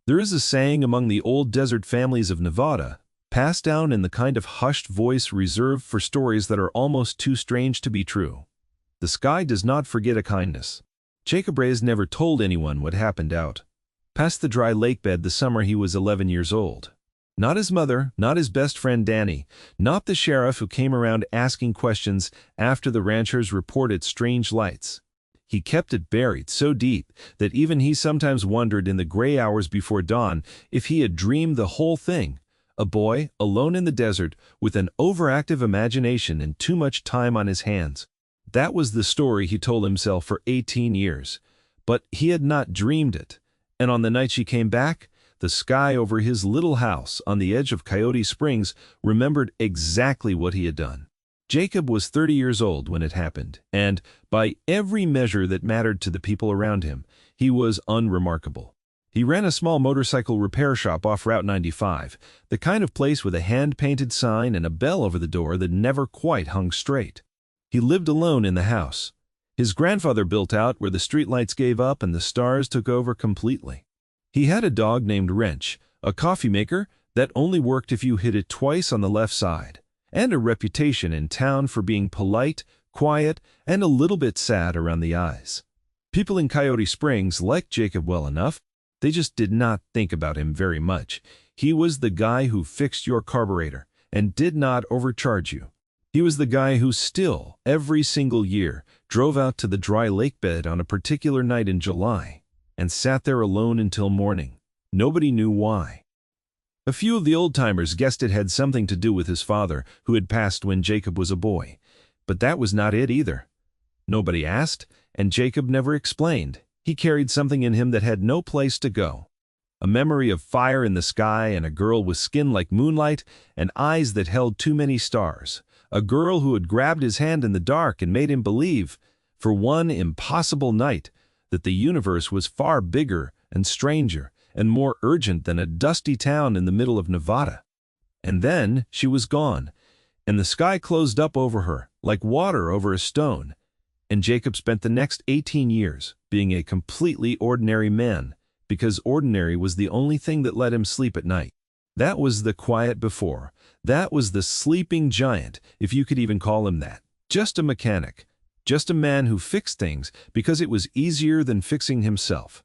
There is a saying among the old desert families of Nevada, passed down in the kind of hushed voice reserved for stories that are almost too strange to be true. The sky does not forget a kindness. Jacob Reyes never told anyone what happened out past the dry lake bed the summer he was 11 years old. Not his mother, not his best friend Danny, not the sheriff who came around asking questions after the ranchers reported strange lights. He kept it buried so deep that even he sometimes wondered in the gray hours before dawn if he had dreamed the whole thing. A boy, alone in the desert, with an overactive imagination and too much time on his hands. That was the story he told himself for 18 years. But he had not dreamed it. And on the night she came back, the sky over his little house on the edge of Coyote Springs remembered exactly what he had done. Jacob was 30 years old when it happened, and, by every measure that mattered to the people around him, he was unremarkable. He ran a small motorcycle repair shop off Route 95, the kind of place with a hand-painted sign and a bell over the door that never quite hung straight. He lived alone in the house. His grandfather built out where the streetlights gave up and the stars took over completely. He had a dog named Wrench, a coffee maker that only worked if you hit it twice on the left side, and a reputation in town for being polite, quiet, and a little bit sad around the eyes. People in Coyote Springs liked Jacob well enough. They just did not think about him very much. He was the guy who fixed your carburetor and did not overcharge you. He was the guy who still, every single year, drove out to the dry lake bed on a particular night in July and sat there alone until morning. Nobody knew why. A few of the old-timers guessed it had something to do with his father, who had passed when Jacob was a boy. But that was not it either. Nobody asked, and Jacob never explained. He carried something in him that had no place to go. A memory of fire in the sky and a girl with skin like moonlight and eyes that held too many stars. A girl who had grabbed his hand in the dark and made him believe, for one impossible night, that the universe was far bigger and stranger and more urgent than a dusty town in the middle of Nevada. And then she was gone, and the sky closed up over her like water over a stone. And Jacob spent the next 18 years being a completely ordinary man, because ordinary was the only thing that let him sleep at night. That was the quiet before. That was the sleeping giant, if you could even call him that. Just a mechanic. Just a man who fixed things because it was easier than fixing himself.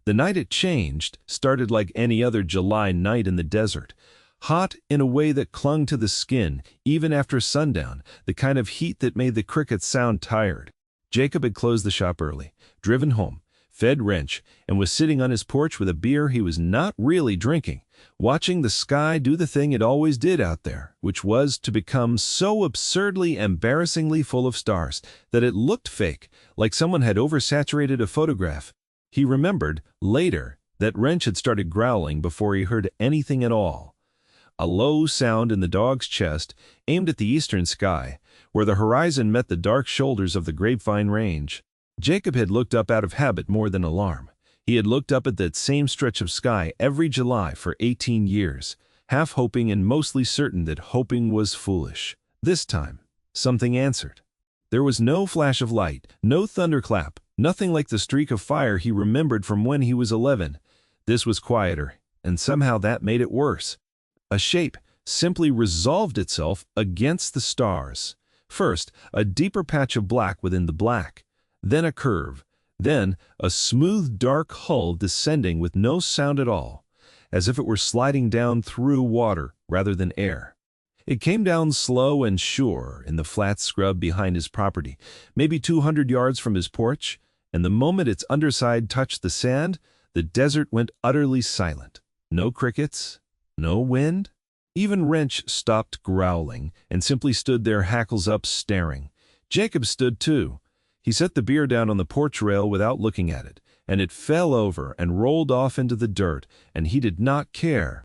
The night it changed started like any other July night in the desert. Hot in a way that clung to the skin, even after sundown, the kind of heat that made the crickets sound tired. Jacob had closed the shop early, driven home, fed Wrench, and was sitting on his porch with a beer he was not really drinking, watching the sky do the thing it always did out there, which was to become so absurdly, embarrassingly full of stars that it looked fake, like someone had oversaturated a photograph. He remembered, later, that Wrench had started growling before he heard anything at all. A low sound in the dog's chest, aimed at the eastern sky, where the horizon met the dark shoulders of the Grapevine Range. Jacob had looked up out of habit more than alarm. He had looked up at that same stretch of sky every July for 18 years, half hoping and mostly certain that hoping was foolish. This time, something answered. There was no flash of light, no thunderclap, nothing like the streak of fire he remembered from when he was 11. This was quieter, and somehow that made it worse. A shape simply resolved itself against the stars. First, a deeper patch of black within the black, then a curve, then a smooth dark hull descending with no sound at all, as if it were sliding down through water rather than air. It came down slow and sure in the flat scrub behind his property, maybe 200 yards from his porch, and the moment its underside touched the sand, the desert went utterly silent. No crickets, no wind. Even Wrench stopped growling and simply stood there, hackles up, staring. Jacob stood too. He set the beer down on the porch rail without looking at it, and it fell over and rolled off into the dirt, and he did not care.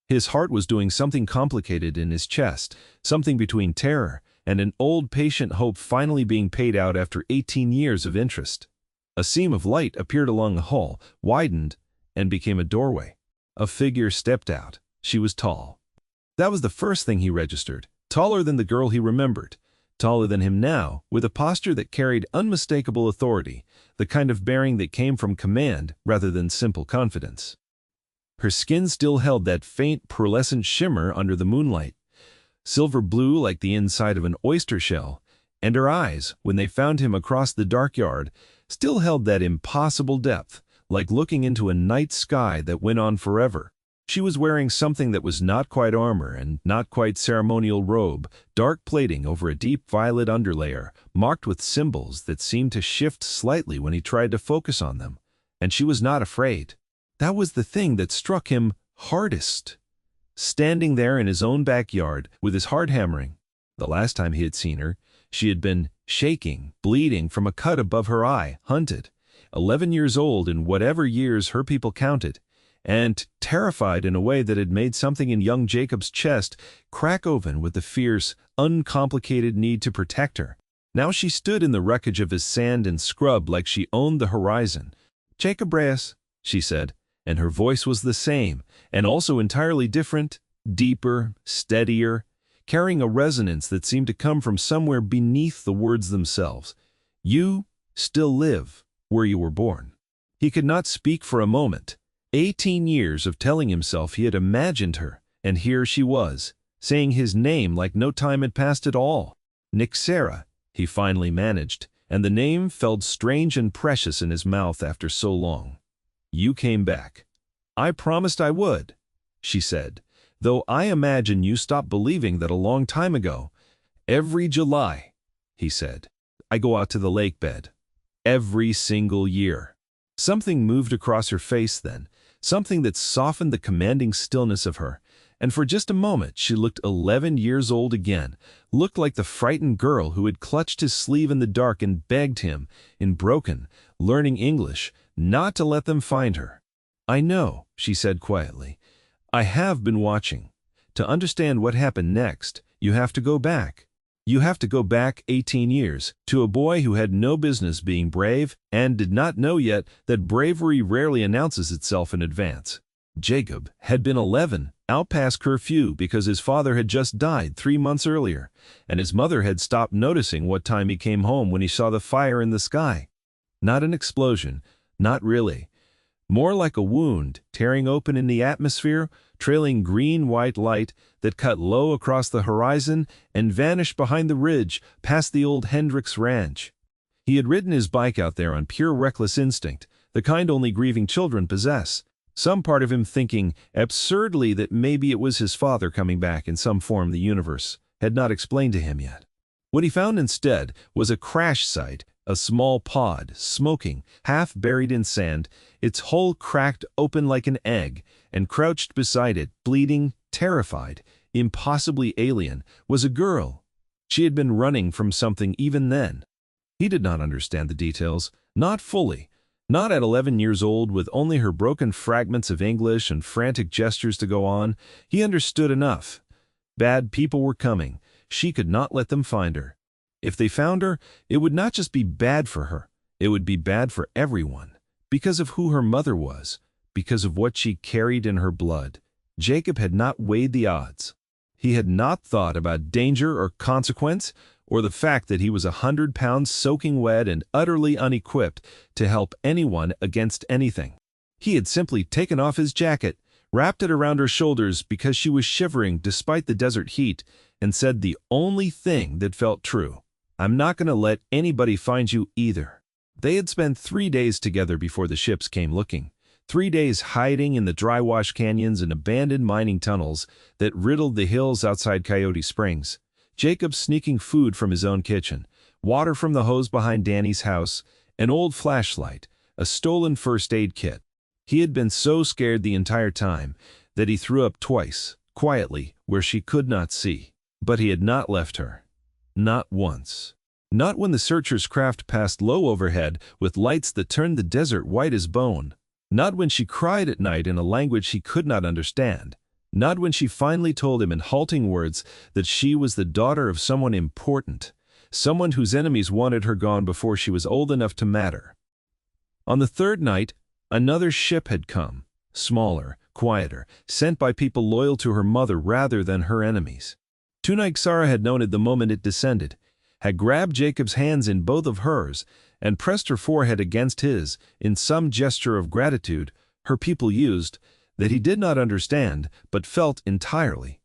His heart was doing something complicated in his chest, something between terror and an old patient hope finally being paid out after 18 years of interest. A seam of light appeared along the hull, widened, and became a doorway. A figure stepped out. She was tall. That was the first thing he registered. Taller than the girl he remembered. Taller than him now, with a posture that carried unmistakable authority, the kind of bearing that came from command rather than simple confidence. Her skin still held that faint pearlescent shimmer under the moonlight, silver blue like the inside of an oyster shell, and her eyes, when they found him across the dark yard, still held that impossible depth, like looking into a night sky that went on forever. She was wearing something that was not quite armor and not quite ceremonial robe, dark plating over a deep violet underlayer, marked with symbols that seemed to shift slightly when he tried to focus on them. And she was not afraid. That was the thing that struck him hardest. Standing there in his own backyard, with his heart hammering. The last time he had seen her, she had been shaking, bleeding from a cut above her eye, hunted, 11 years old in whatever years her people counted, and terrified in a way that had made something in young Jacob's chest crack open with the fierce, uncomplicated need to protect her. Now she stood in the wreckage of his sand and scrub like she owned the horizon. "Jacob Reyes," she said, and her voice was the same, and also entirely different, deeper, steadier, carrying a resonance that seemed to come from somewhere beneath the words themselves. "You still live where you were born." He could not speak for a moment. 18 years of telling himself he had imagined her, and here she was, saying his name like no time had passed at all. Nixera, he finally managed, and the name felt strange and precious in his mouth after so long. "You came back." "I promised I would," she said, "though I imagine you stopped believing that a long time ago." "Every July," he said, "I go out to the lake bed. Every single year." Something moved across her face then, something that softened the commanding stillness of her, and for just a moment she looked 11 years old again, looked like the frightened girl who had clutched his sleeve in the dark and begged him, in broken, learning English, not to let them find her. "I know," she said quietly. "I have been watching. To understand what happened next, you have to go back. You have to go back 18 years, to a boy who had no business being brave and did not know yet that bravery rarely announces itself in advance. Jacob had been 11, out past curfew because his father had just died 3 months earlier, and his mother had stopped noticing what time he came home when he saw the fire in the sky. Not an explosion, not really. More like a wound tearing open in the atmosphere, trailing green-white light that cut low across the horizon and vanished behind the ridge past the old Hendricks ranch. He had ridden his bike out there on pure reckless instinct, the kind only grieving children possess, some part of him thinking absurdly that maybe it was his father coming back in some form the universe had not explained to him yet. What he found instead was a crash site, a small pod, smoking, half buried in sand, its hull cracked open like an egg, and crouched beside it, bleeding, terrified, impossibly alien, was a girl. She had been running from something even then. He did not understand the details, not fully, not at 11 years old with only her broken fragments of English and frantic gestures to go on. He understood enough. Bad people were coming. She could not let them find her. If they found her, it would not just be bad for her, it would be bad for everyone, because of who her mother was, because of what she carried in her blood. Jacob had not weighed the odds. He had not thought about danger or consequence, or the fact that he was 100 pounds soaking wet and utterly unequipped to help anyone against anything. He had simply taken off his jacket, wrapped it around her shoulders because she was shivering despite the desert heat, and said the only thing that felt true. "I'm not going to let anybody find you either." They had spent 3 days together before the ships came looking. 3 days hiding in the dry-wash canyons and abandoned mining tunnels that riddled the hills outside Coyote Springs. Jacob sneaking food from his own kitchen, water from the hose behind Danny's house, an old flashlight, a stolen first aid kit. He had been so scared the entire time that he threw up twice, quietly, where she could not see. But he had not left her. Not once. Not when the searcher's craft passed low overhead with lights that turned the desert white as bone. Not when she cried at night in a language he could not understand. Not when she finally told him in halting words that she was the daughter of someone important, someone whose enemies wanted her gone before she was old enough to matter. On the third night, another ship had come, smaller, quieter, sent by people loyal to her mother rather than her enemies. Nixera had known it the moment it descended, had grabbed Jacob's hands in both of hers, and pressed her forehead against his, in some gesture of gratitude her people used, that he did not understand, but felt entirely.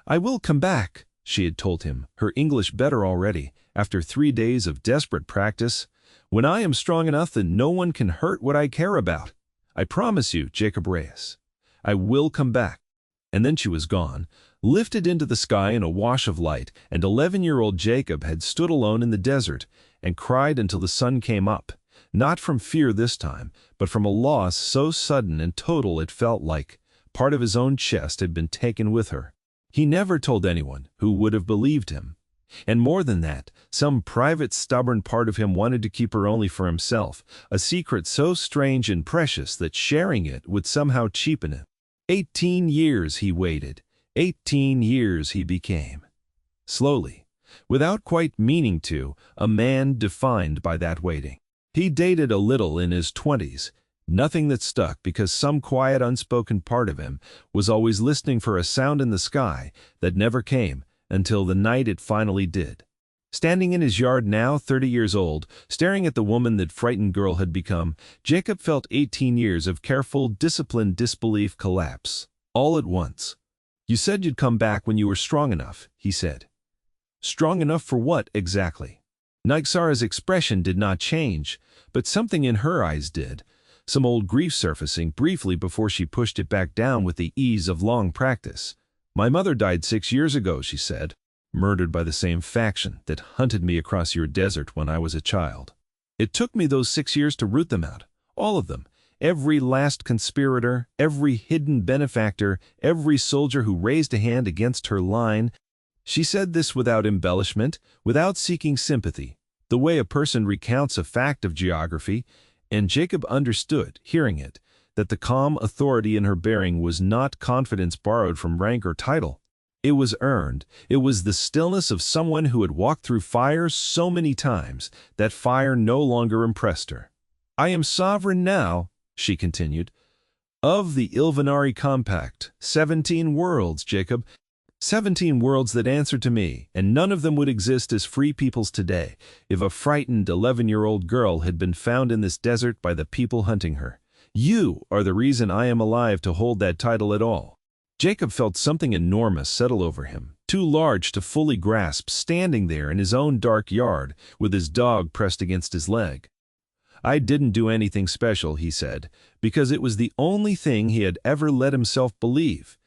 "I will come back," she had told him, her English better already, after 3 days of desperate practice, "when I am strong enough that no one can hurt what I care about. I promise you, Jacob Reyes. I will come back." And then she was gone, lifted into the sky in a wash of light, and 11-year-old Jacob had stood alone in the desert and cried until the sun came up, not from fear this time, but from a loss so sudden and total it felt like part of his own chest had been taken with her. He never told anyone who would have believed him. And more than that, some private stubborn part of him wanted to keep her only for himself, a secret so strange and precious that sharing it would somehow cheapen it. 18 years he waited. 18 years he became. Slowly, without quite meaning to, a man defined by that waiting. He dated a little in his 20s, nothing that stuck because some quiet unspoken part of him was always listening for a sound in the sky that never came until the night it finally did. Standing in his yard now, 30 years old, staring at the woman that frightened girl had become, Jacob felt 18 years of careful, disciplined disbelief collapse, all at once. "You said you'd come back when you were strong enough," he said. Strong enough for what, exactly? Nixara's expression did not change, but something in her eyes did, some old grief surfacing briefly before she pushed it back down with the ease of long practice. "My mother died 6 years ago," she said. "Murdered by the same faction that hunted me across your desert when I was a child. It took me those 6 years to root them out, all of them, every last conspirator, every hidden benefactor, every soldier who raised a hand against her line." She said this without embellishment, without seeking sympathy, the way a person recounts a fact of geography, and Jacob understood, hearing it, that the calm authority in her bearing was not confidence borrowed from rank or title. It was earned. It was the stillness of someone who had walked through fire so many times that fire no longer impressed her. "I am sovereign now," she continued, "of the Ilvanari Compact. 17 worlds, Jacob. 17 worlds that answer to me, and none of them would exist as free peoples today if a frightened 11-year-old girl had been found in this desert by the people hunting her. You are the reason I am alive to hold that title at all." Jacob felt something enormous settle over him, too large to fully grasp, standing there in his own dark yard with his dog pressed against his leg. "I didn't do anything special," he said, because it was the only thing he had ever let himself believe.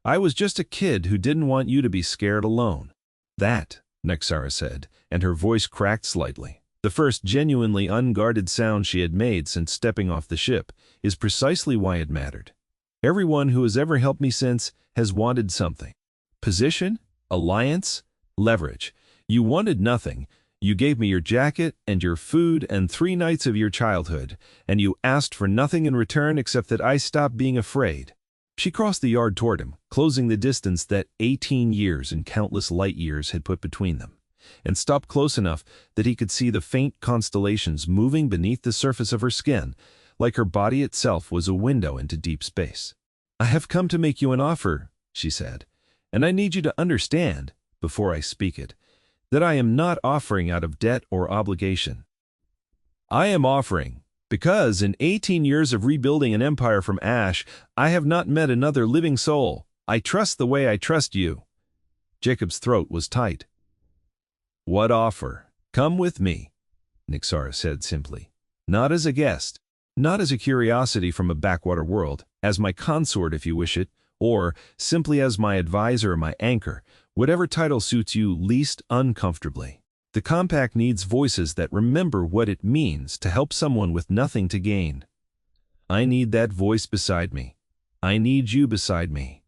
"I was just a kid who didn't want you to be scared alone." "That," Nixara said, and her voice cracked slightly, the first genuinely unguarded sound she had made since stepping off the ship, "is precisely why it mattered. Everyone who has ever helped me since has wanted something. Position, alliance, leverage. You wanted nothing. You gave me your jacket and your food and 3 nights of your childhood, and you asked for nothing in return except that I stop being afraid." She crossed the yard toward him, closing the distance that 18 years and countless light years had put between them, and stopped close enough that he could see the faint constellations moving beneath the surface of her skin, like her body itself was a window into deep space. "I have come to make you an offer," she said, "and I need you to understand, before I speak it, that I am not offering out of debt or obligation. I am offering because in 18 years of rebuilding an empire from ash, I have not met another living soul. I trust the way I trust you." Jacob's throat was tight. "What offer? Come with me," Nixara said simply. "Not as a guest, not as a curiosity from a backwater world, as my consort if you wish it, or simply as my advisor or my anchor, whatever title suits you least uncomfortably. The compact needs voices that remember what it means to help someone with nothing to gain. I need that voice beside me. I need you beside me."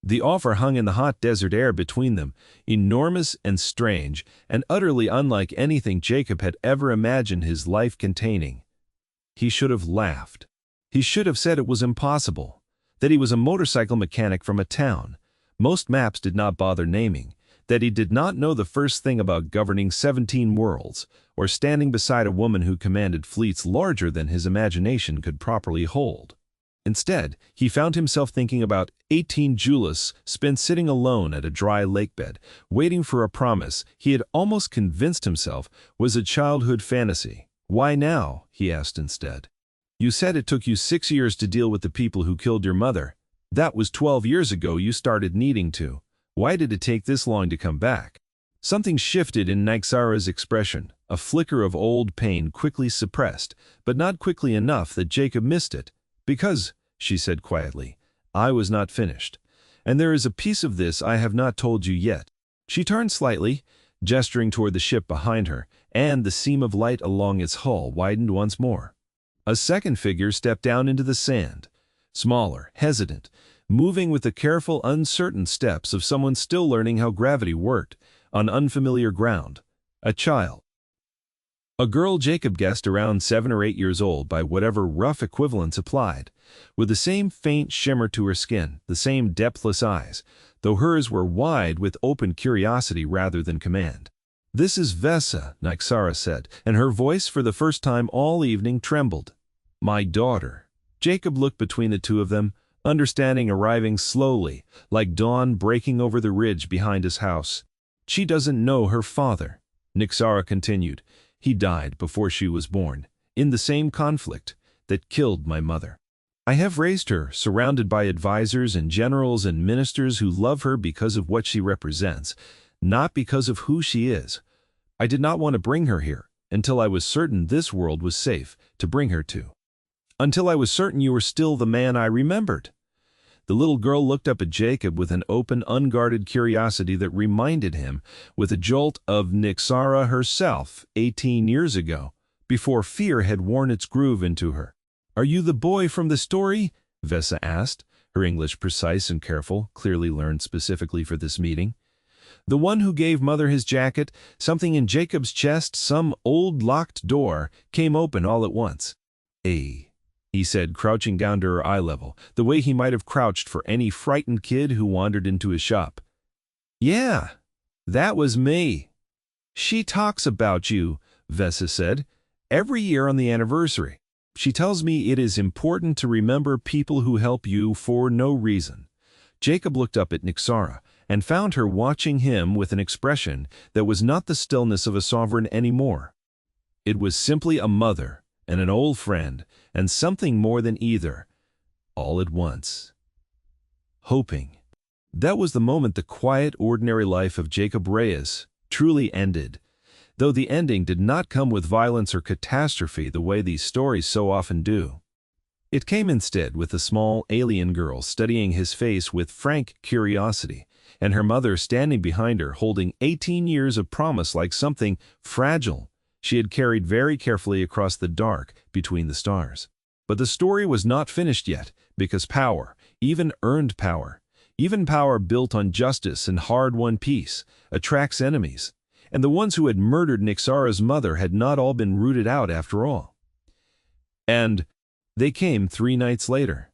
The offer hung in the hot desert air between them, enormous and strange, and utterly unlike anything Jacob had ever imagined his life containing. He should have laughed. He should have said it was impossible, that he was a motorcycle mechanic from a town most maps did not bother naming, that he did not know the first thing about governing 17 worlds, or standing beside a woman who commanded fleets larger than his imagination could properly hold. Instead, he found himself thinking about 18 Julius spent sitting alone at a dry lakebed, waiting for a promise he had almost convinced himself was a childhood fantasy. "Why now?" he asked instead. You said it took you 6 years to deal with the people who killed your mother. That was 12 years ago you started needing to. Why did it take this long to come back? Something shifted in Nixara's expression, a flicker of old pain quickly suppressed, but not quickly enough that Jacob missed it. Because, she said quietly, I was not finished. And there is a piece of this I have not told you yet. She turned slightly, gesturing toward the ship behind her, and the seam of light along its hull widened once more. A second figure stepped down into the sand, smaller, hesitant, moving with the careful, uncertain steps of someone still learning how gravity worked, on unfamiliar ground. A child. A girl Jacob guessed around 7 or 8 years old by whatever rough equivalence applied, with the same faint shimmer to her skin, the same depthless eyes, though hers were wide with open curiosity rather than command. This is Vesa, Nixara said, and her voice for the first time all evening trembled. My daughter. Jacob looked between the two of them, understanding arriving slowly, like dawn breaking over the ridge behind his house. She doesn't know her father, Nixara continued. He died before she was born, in the same conflict that killed my mother. I have raised her, surrounded by advisors and generals and ministers who love her because of what she represents, not because of who she is. I did not want to bring her here until I was certain this world was safe to bring her to. Until I was certain you were still the man I remembered. The little girl looked up at Jacob with an open, unguarded curiosity that reminded him, with a jolt, of Nixara herself 18 years ago, before fear had worn its groove into her. Are you the boy from the story? Vesa asked, her English precise and careful, clearly learned specifically for this meeting. The one who gave Mother his jacket, something in Jacob's chest, some old locked door, came open all at once. He said, crouching down to her eye level, the way he might have crouched for any frightened kid who wandered into his shop. Yeah, that was me. She talks about you, Vesa said, every year on the anniversary. She tells me it is important to remember people who help you for no reason. Jacob looked up at Nixara and found her watching him with an expression that was not the stillness of a sovereign anymore. It was simply a mother and an old friend, and something more than either, all at once. Hoping. That was the moment the quiet, ordinary life of Jacob Reyes truly ended, though the ending did not come with violence or catastrophe the way these stories so often do. It came instead with a small alien girl studying his face with frank curiosity, and her mother standing behind her holding 18 years of promise like something fragile she had carried very carefully across the dark between the stars. But the story was not finished yet, because power, even earned power, even power built on justice and hard-won peace, attracts enemies, and the ones who had murdered Nixara's mother had not all been rooted out after all. And they came 3 nights later.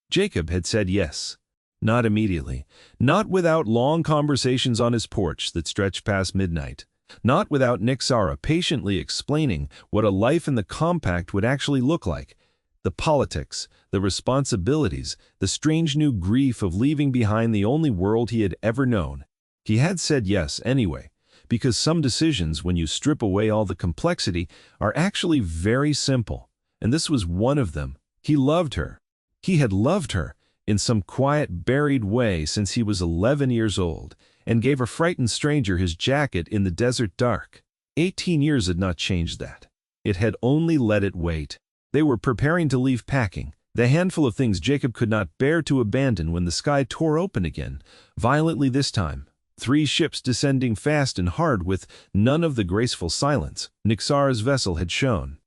Jacob had said yes. Not immediately, not without long conversations on his porch that stretched past midnight. Not without Nixara patiently explaining what a life in the compact would actually look like, the politics, the responsibilities, the strange new grief of leaving behind the only world he had ever known. He had said yes anyway, because some decisions, when you strip away all the complexity, are actually very simple, and this was one of them. He loved her. He had loved her in some quiet, buried way since he was 11 years old, and gave a frightened stranger his jacket in the desert dark. 18 years had not changed that. It had only let it wait. They were preparing to leave packing, the handful of things Jacob could not bear to abandon, when the sky tore open again, violently this time. 3 ships descending fast and hard with none of the graceful silence Nixara's vessel had shown.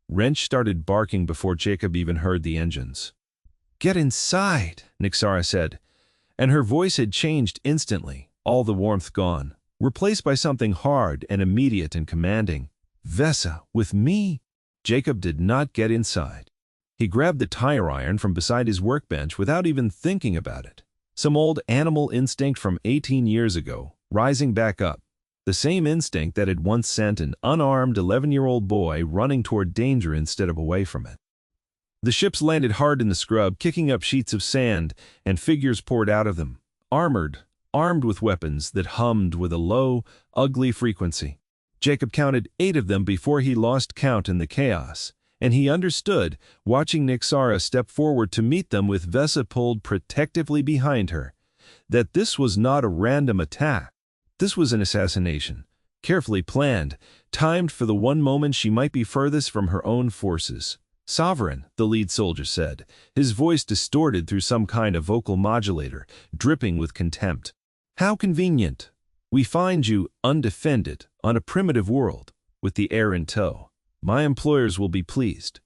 Wrench started barking before Jacob even heard the engines. Get inside, Nixara said, and her voice had changed instantly. All the warmth gone, replaced by something hard and immediate and commanding. Vesa, with me? Jacob did not get inside. He grabbed the tire iron from beside his workbench without even thinking about it. Some old animal instinct from 18 years ago, rising back up. The same instinct that had once sent an unarmed 11-year-old boy running toward danger instead of away from it. The ships landed hard in the scrub, kicking up sheets of sand, and figures poured out of them, armed with weapons that hummed with a low, ugly frequency. Jacob counted 8 of them before he lost count in the chaos, And he understood, watching Nixara step forward to meet them with Vesa pulled protectively behind her, that this was not a random attack. This was an assassination, carefully planned, timed for the one moment she might be furthest from her own forces. "Sovereign," the lead soldier said, his voice distorted through some kind of vocal modulator, dripping with contempt. "How convenient. We find you, undefended, on a primitive world, with the heir in tow. My employers will be pleased."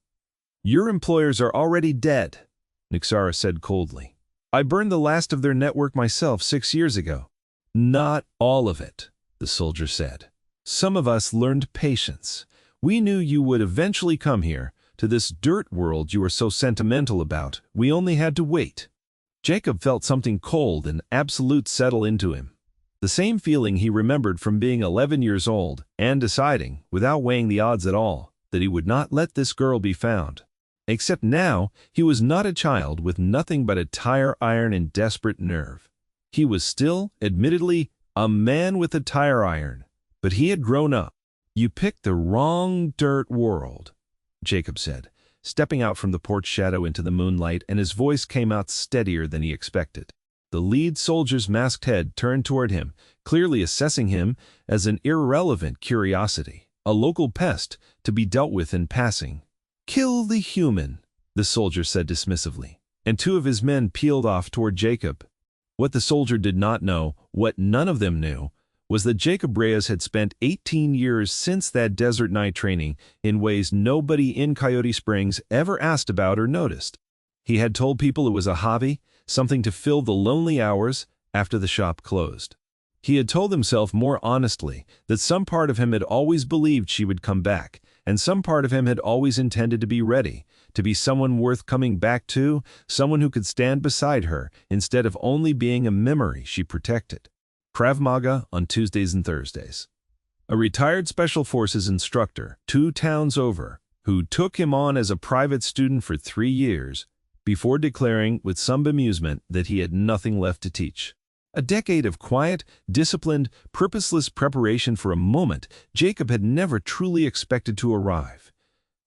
"Your employers are already dead," Nixara said coldly. "I burned the last of their network myself 6 years ago." "Not all of it," the soldier said. "Some of us learned patience. We knew you would eventually come here, to this dirt world you are so sentimental about. We only had to wait." Jacob felt something cold and absolute settle into him. The same feeling he remembered from being 11 years old and deciding, without weighing the odds at all, that he would not let this girl be found. Except now, he was not a child with nothing but a tire iron and desperate nerve. He was still, admittedly, a man with a tire iron, but he had grown up. "You picked the wrong dirt world," Jacob said, stepping out from the porch shadow into the moonlight, and his voice came out steadier than he expected. The lead soldier's masked head turned toward him, clearly assessing him as an irrelevant curiosity, a local pest to be dealt with in passing. "Kill the human," the soldier said dismissively, and 2 of his men peeled off toward Jacob. What the soldier did not know, what none of them knew, was that Jacob Reyes had spent 18 years since that desert night training in ways nobody in Coyote Springs ever asked about or noticed. He had told people it was a hobby, something to fill the lonely hours after the shop closed. He had told himself more honestly that some part of him had always believed she would come back, and some part of him had always intended to be ready, to be someone worth coming back to, someone who could stand beside her instead of only being a memory she protected. Krav Maga on Tuesdays and Thursdays. A retired Special Forces instructor, 2 towns over, who took him on as a private student for 3 years, before declaring with some bemusement that he had nothing left to teach. A decade of quiet, disciplined, purposeless preparation for a moment Jacob had never truly expected to arrive.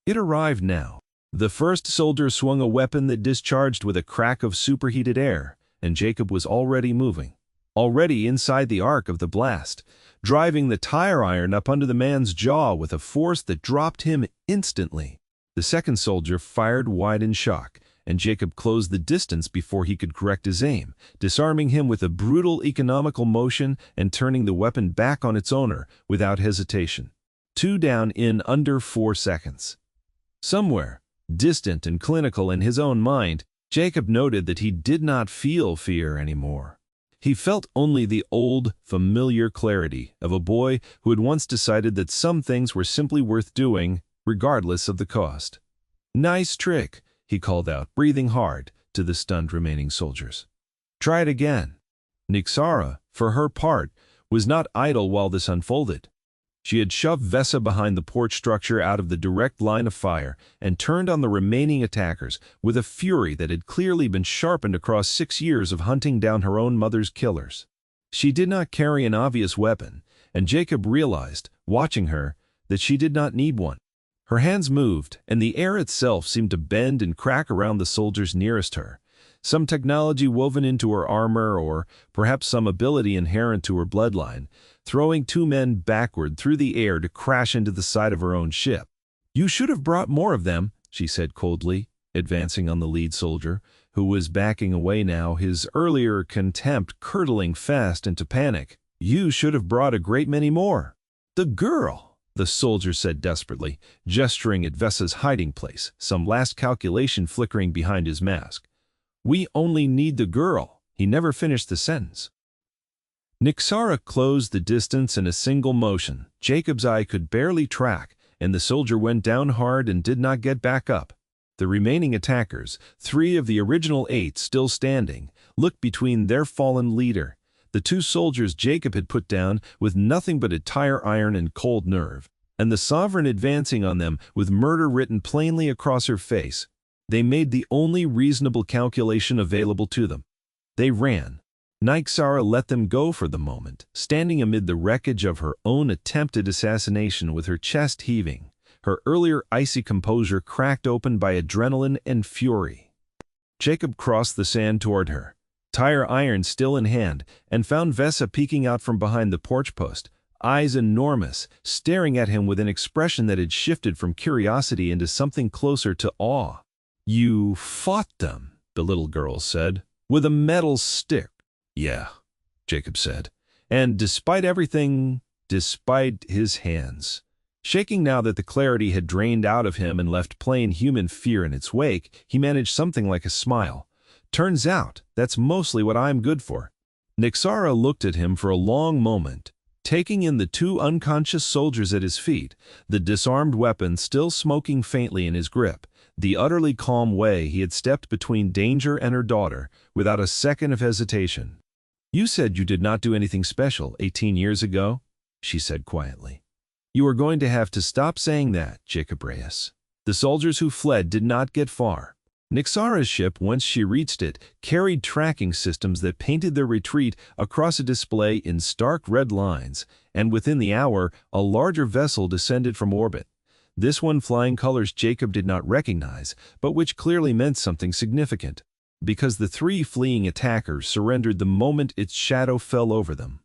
It arrived now. The first soldier swung a weapon that discharged with a crack of superheated air, and Jacob was already moving. Already inside the arc of the blast, driving the tire iron up under the man's jaw with a force that dropped him instantly. The second soldier fired wide in shock, and Jacob closed the distance before he could correct his aim, disarming him with a brutal economical motion and turning the weapon back on its owner without hesitation. 2 down in under 4 seconds. Somewhere, distant and clinical in his own mind, Jacob noted that he did not feel fear anymore. He felt only the old, familiar clarity of a boy who had once decided that some things were simply worth doing, regardless of the cost. "Nice trick," he called out, breathing hard, to the stunned remaining soldiers. "Try it again." Nixara, for her part, was not idle while this unfolded. She had shoved Vesa behind the porch structure out of the direct line of fire and turned on the remaining attackers with a fury that had clearly been sharpened across 6 years of hunting down her own mother's killers. She did not carry an obvious weapon, and Jacob realized, watching her, that she did not need one. Her hands moved, and the air itself seemed to bend and crack around the soldiers nearest her. Some technology woven into her armor, or perhaps some ability inherent to her bloodline, throwing 2 men backward through the air to crash into the side of her own ship. "You should have brought more of them," she said coldly, advancing on the lead soldier, who was backing away now, his earlier contempt curdling fast into panic. "You should have brought a great many more." "The girl," the soldier said desperately, gesturing at Vesa's hiding place, some last calculation flickering behind his mask. "We only need the girl." He never finished the sentence. Nixara closed the distance in a single motion. Jacob's eye could barely track, and the soldier went down hard and did not get back up. The remaining attackers, 3 of the original 8 still standing, looked between their fallen leader, the 2 soldiers Jacob had put down with nothing but a tire iron and cold nerve, and the sovereign advancing on them with murder written plainly across her face. They made the only reasonable calculation available to them. They ran. Nixara let them go for the moment, standing amid the wreckage of her own attempted assassination with her chest heaving, her earlier icy composure cracked open by adrenaline and fury. Jacob crossed the sand toward her, tire iron still in hand, and found Vesa peeking out from behind the porch post, eyes enormous, staring at him with an expression that had shifted from curiosity into something closer to awe. "You fought them," the little girl said, "with a metal stick." "Yeah," Jacob said, "and despite everything, despite his hands." Shaking now that the clarity had drained out of him and left plain human fear in its wake, he managed something like a smile. "Turns out, that's mostly what I'm good for." Nixara looked at him for a long moment, taking in the two unconscious soldiers at his feet, the disarmed weapon still smoking faintly in his grip, the utterly calm way he had stepped between danger and her daughter, without a second of hesitation. "You said you did not do anything special 18 years ago," she said quietly. "You are going to have to stop saying that, Jacob Reyes." The soldiers who fled did not get far. Nixara's ship, once she reached it, carried tracking systems that painted their retreat across a display in stark red lines, and within the hour, a larger vessel descended from orbit. This one flying colors Jacob did not recognize, but which clearly meant something significant, because the three fleeing attackers surrendered the moment its shadow fell over them.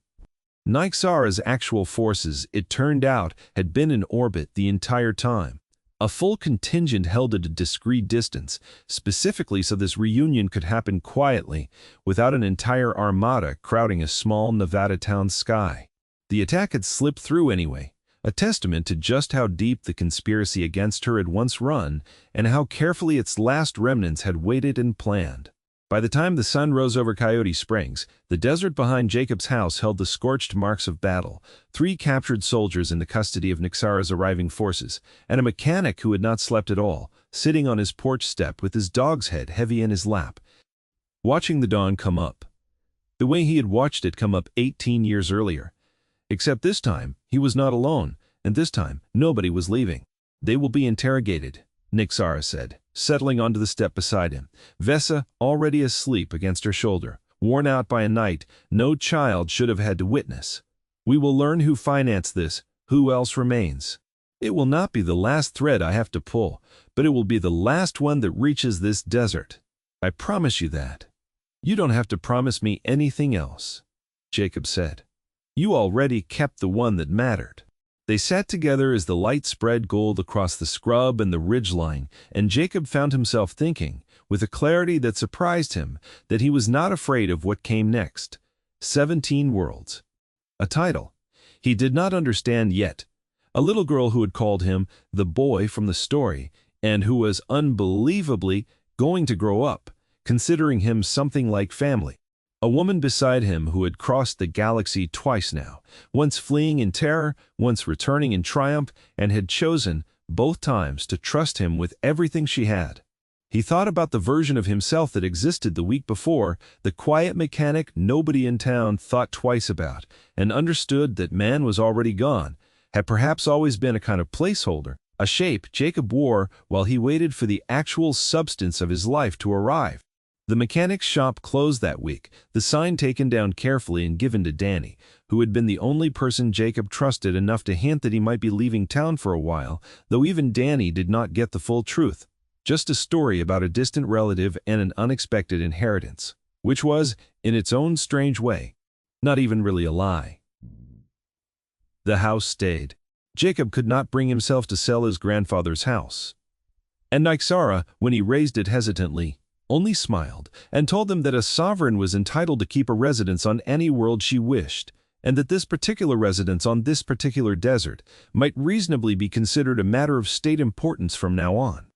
Nixara's actual forces, it turned out, had been in orbit the entire time. A full contingent held at a discreet distance, specifically so this reunion could happen quietly, without an entire armada crowding a small Nevada town's sky. The attack had slipped through anyway, a testament to just how deep the conspiracy against her had once run, and how carefully its last remnants had waited and planned. By the time the sun rose over Coyote Springs, the desert behind Jacob's house held the scorched marks of battle, 3 captured soldiers in the custody of Nixara's arriving forces, and a mechanic who had not slept at all, sitting on his porch step with his dog's head heavy in his lap, watching the dawn come up, the way he had watched it come up 18 years earlier. Except this time, he was not alone, and this time, nobody was leaving. "They will be interrogated," Nixara said, settling onto the step beside him, Vesa already asleep against her shoulder, worn out by a night no child should have had to witness. "We will learn who financed this, who else remains. It will not be the last thread I have to pull, but it will be the last one that reaches this desert. I promise you that." "You don't have to promise me anything else," Jacob said. "You already kept the one that mattered." They sat together as the light spread gold across the scrub and the ridgeline, and Jacob found himself thinking, with a clarity that surprised him, that he was not afraid of what came next. 17 worlds. A title. He did not understand yet. A little girl who had called him the boy from the story, and who was unbelievably going to grow up, considering him something like family. A woman beside him who had crossed the galaxy twice now, once fleeing in terror, once returning in triumph, and had chosen, both times, to trust him with everything she had. He thought about the version of himself that existed the week before, the quiet mechanic nobody in town thought twice about, and understood that man was already gone, had perhaps always been a kind of placeholder, a shape Jacob wore while he waited for the actual substance of his life to arrive. The mechanic's shop closed that week, the sign taken down carefully and given to Danny, who had been the only person Jacob trusted enough to hint that he might be leaving town for a while, though even Danny did not get the full truth. Just a story about a distant relative and an unexpected inheritance, which was, in its own strange way, not even really a lie. The house stayed. Jacob could not bring himself to sell his grandfather's house. And Nixara, when he raised it hesitantly, only smiled and told them that a sovereign was entitled to keep a residence on any world she wished, and that this particular residence on this particular desert might reasonably be considered a matter of state importance from now on.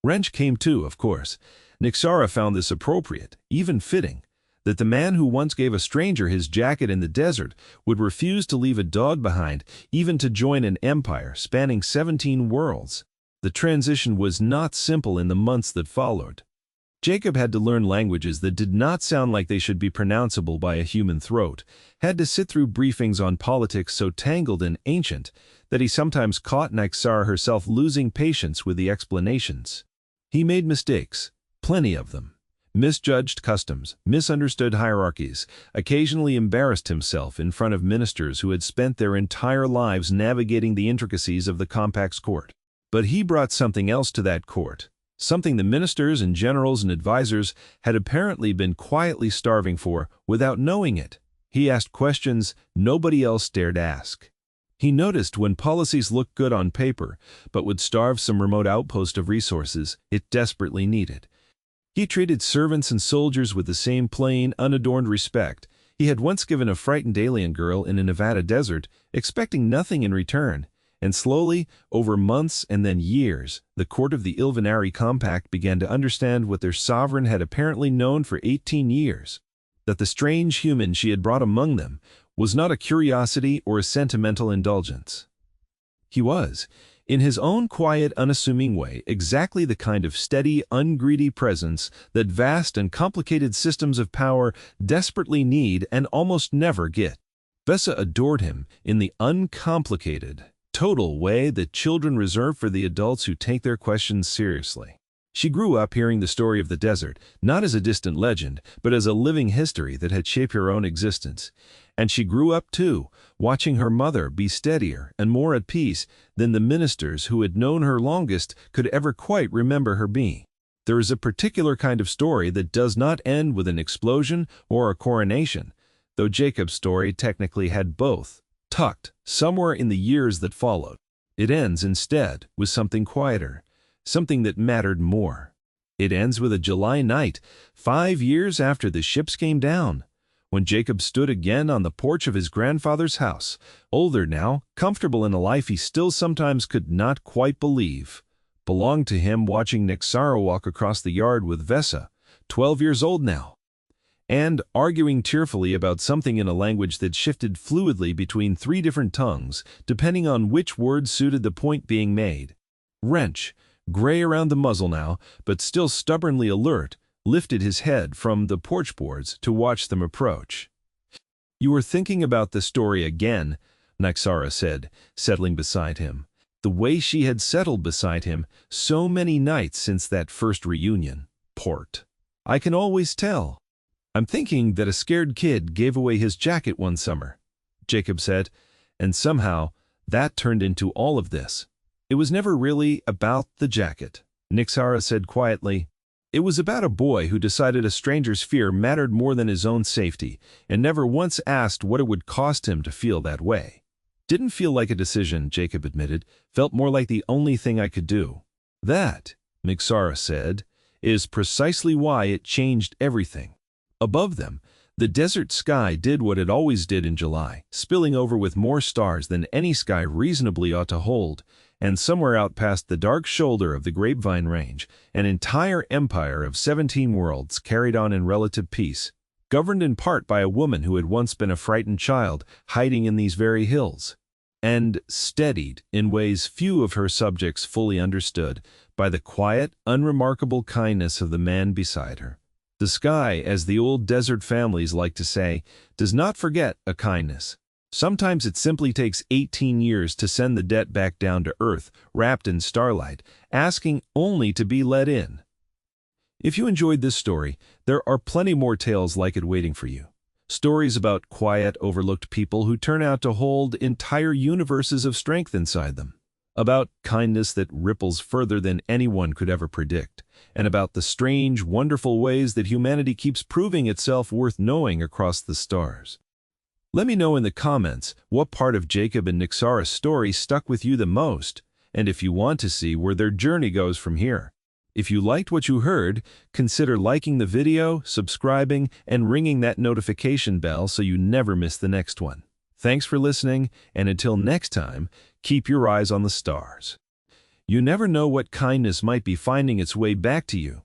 Wrench came too, of course. Nixara found this appropriate, even fitting, that the man who once gave a stranger his jacket in the desert would refuse to leave a dog behind, even to join an empire spanning 17 worlds. The transition was not simple in the months that followed. Jacob had to learn languages that did not sound like they should be pronounceable by a human throat, had to sit through briefings on politics so tangled and ancient that he sometimes caught Nixara herself losing patience with the explanations. He made mistakes, plenty of them, misjudged customs, misunderstood hierarchies, occasionally embarrassed himself in front of ministers who had spent their entire lives navigating the intricacies of the Compact's court. But he brought something else to that court, something the ministers and generals and advisors had apparently been quietly starving for without knowing it. He asked questions nobody else dared ask. He noticed when policies looked good on paper, but would starve some remote outpost of resources it desperately needed. He treated servants and soldiers with the same plain, unadorned respect he had once given a frightened alien girl in a Nevada desert, expecting nothing in return. And slowly, over months and then years, the court of the Ilvanari Compact began to understand what their sovereign had apparently known for 18 years, that the strange human she had brought among them was not a curiosity or a sentimental indulgence. He was, in his own quiet, unassuming way, exactly the kind of steady, ungreedy presence that vast and complicated systems of power desperately need and almost never get. Vesa adored him in the uncomplicated, total way that children reserve for the adults who take their questions seriously. She grew up hearing the story of the desert, not as a distant legend, but as a living history that had shaped her own existence. And she grew up, too, watching her mother be steadier and more at peace than the ministers who had known her longest could ever quite remember her being. There is a particular kind of story that does not end with an explosion or a coronation, though Jacob's story technically had both, tucked somewhere in the years that followed. It ends, instead, with something quieter, something that mattered more. It ends with a July night, 5 years after the ships came down, when Jacob stood again on the porch of his grandfather's house, older now, comfortable in a life he still sometimes could not quite believe, belonged to him, watching Nixara walk across the yard with Vesa, 12 years old now, and arguing tearfully about something in a language that shifted fluidly between 3 different tongues, depending on which word suited the point being made. Wrench, gray around the muzzle now, but still stubbornly alert, lifted his head from the porch boards to watch them approach. "You were thinking about the story again," Nixara said, settling beside him, the way she had settled beside him so many nights since that first reunion. "Port. I can always tell." "I'm thinking that a scared kid gave away his jacket one summer," Jacob said, and somehow that turned into all of this. "It was never really about the jacket," Nixara said quietly. "It was about a boy who decided a stranger's fear mattered more than his own safety, and never once asked what it would cost him to feel that way." "Didn't feel like a decision," Jacob admitted. "Felt more like the only thing I could do." "That," Nixara said, "is precisely why it changed everything." Above them, the desert sky did what it always did in July, spilling over with more stars than any sky reasonably ought to hold, and somewhere out past the dark shoulder of the Grapevine Range, an entire empire of 17 worlds carried on in relative peace, governed in part by a woman who had once been a frightened child hiding in these very hills, and steadied in ways few of her subjects fully understood by the quiet, unremarkable kindness of the man beside her. The sky, as the old desert families like to say, does not forget a kindness. Sometimes it simply takes 18 years to send the debt back down to earth, wrapped in starlight, asking only to be let in. If you enjoyed this story, there are plenty more tales like it waiting for you. Stories about quiet, overlooked people who turn out to hold entire universes of strength inside them. About kindness that ripples further than anyone could ever predict. And about the strange, wonderful ways that humanity keeps proving itself worth knowing across the stars. Let me know in the comments what part of Jacob and Nixara's story stuck with you the most, and if you want to see where their journey goes from here. If you liked what you heard, consider liking the video, subscribing, and ringing that notification bell so you never miss the next one. Thanks for listening, and until next time, keep your eyes on the stars. You never know what kindness might be finding its way back to you.